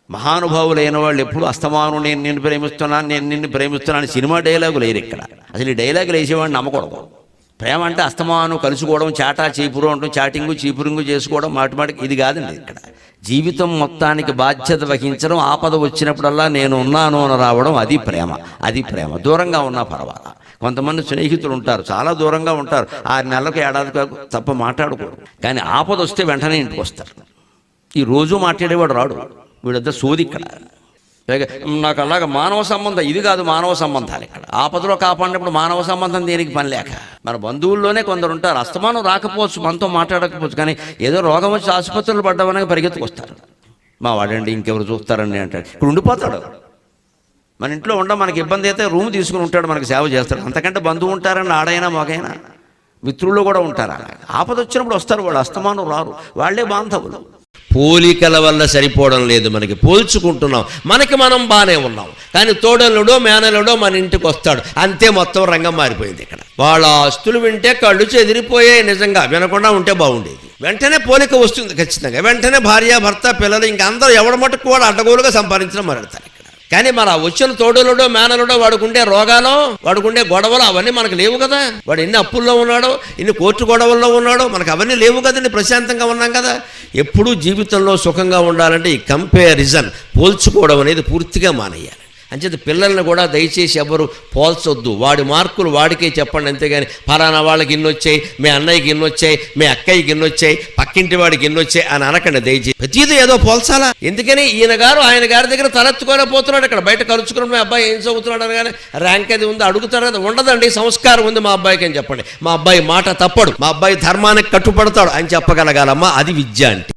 మహానుభావులైన వాళ్ళు ఎప్పుడు అస్తమానం నేను నిన్ను ప్రేమిస్తున్నాను, నేను నిన్ను ప్రేమిస్తున్నాను సినిమా డైలాగులు లేరు ఇక్కడ. అసలు ఈ డైలాగులు వేసేవాడిని నమ్మకూడదు. ప్రేమ అంటే అస్తమానం కలుసుకోవడం, చాటా చీపురు అంటూ చాటింగు చీపురింగు చేసుకోవడం, మాటిమాటికి ఇది కాదండి. ఇక్కడ జీవితం మొత్తానికి బాధ్యత వహించడం, ఆపద వచ్చినప్పుడల్లా నేను ఉన్నాను అని రావడం, అది ప్రేమ. అది ప్రేమ. దూరంగా ఉన్నా పర్వాలా. కొంతమంది స్నేహితులు ఉంటారు, చాలా దూరంగా ఉంటారు, 6 నెలలకు ఏడాది తప్ప మాట్లాడుకోరు, కానీ ఆపద వస్తే వెంటనే ఇంటికి వస్తారు. ఈ రోజు మాట్లాడేవాడు రాడు. వీళ్ళిద్దరు సోది ఇక్కడ. నాకు అలాగ మానవ సంబంధం ఇది కాదు, మానవ సంబంధాలు ఇక్కడ. ఆపదలో కాపాడినప్పుడు మానవ సంబంధం దేనికి పని లేక. మన బంధువుల్లోనే కొందరు ఉంటారు, అస్తమానం రాకపోవచ్చు, మనతో మాట్లాడకపోవచ్చు, కానీ ఏదో రోగం వచ్చి ఆసుపత్రులు పడ్డామని పరిగెత్తుకొస్తారు. మా వాడండి ఇంకెవరు చూస్తారండి అంటాడు. ఇక్కడ ఉండిపోతాడు. మన ఇంట్లో ఉండ మనకి ఇబ్బంది అయితే రూమ్ తీసుకుని ఉంటాడు, మనకి సేవ చేస్తాడు. అంతకంటే బంధువు ఉంటారని ఆడైనా మగైనా మిత్రుల్లో కూడా ఉంటారు. ఆపద వచ్చినప్పుడు వస్తారు, వాళ్ళు అస్తమానం రారు. వాళ్ళే బాంధవులు. పోలికల వల్ల సరిపోవడం లేదు, మనకి పోల్చుకుంటున్నాం. మనకి మనం బాగానే ఉన్నాం, కానీ తోడలుడో మేనలుడో మన ఇంటికి వస్తాడు, అంతే మొత్తం రంగం మారిపోయింది ఇక్కడ. వాళ్ళ ఆస్తులు వింటే కళ్ళు చెదిరిపోయాయి. నిజంగా వినకుండా ఉంటే బాగుండేది. వెంటనే పోలిక వస్తుంది ఖచ్చితంగా. వెంటనే భార్య భర్త పిల్లలు ఇంకా అందరూ ఎవరి మటుకు కూడా అడ్డగోలుగా సంపాదించడం మొదలెడతారు. కానీ మరి ఆ వచ్చిన తోడులుడో మేనలుడో వాడుకుంటే రోగాలు, వాడుకుంటే గొడవలు అవన్నీ మనకు లేవు కదా. వాడు ఎన్ని అప్పుల్లో ఉన్నాడో, ఎన్ని కోర్టు గొడవల్లో ఉన్నాడో, మనకు అవన్నీ లేవు కదండి. ప్రశాంతంగా ఉన్నాం కదా. ఎప్పుడూ జీవితంలో సుఖంగా ఉండాలంటే ఈ కంపారిజన్, పోల్చుకోవడం అనేది పూర్తిగా మానేయాలి. అంచేత పిల్లల్ని కూడా దయచేసి ఎవరు పోల్చొద్దు. వాడి మార్కులు వాడికే చెప్పండి, అంతేగాని ఫలానా వాళ్ళకి ఇన్ని వచ్చాయి, మీ అన్నయ్యకి ఇన్ని వచ్చాయి, మీ అక్కయ్యకి ఇన్ని వచ్చాయి, పక్కింటి వాడికి ఇన్ని వచ్చాయి అని అనకండి దయచేసి. ప్రతిదీ ఏదో పోల్చాలా? ఎందుకని ఈయన గారు ఆయన గారి దగ్గర తలెత్తుకోలే పోతున్నాడు. ఇక్కడ బయట కలుసుకున్న మీ అబ్బాయి ఏం చదువుతున్నాడు అనగానే ర్యాంక్ అది ఉంది అడుగుతాడు కదా. ఉండదండి, సంస్కారం ఉంది మా అబ్బాయికి అని చెప్పండి. మా అబ్బాయి మాట తప్పడు, మా అబ్బాయి ధర్మానికి కట్టుపడతాడు అని చెప్పగలగాలమ్మా. అది విద్య అంటే.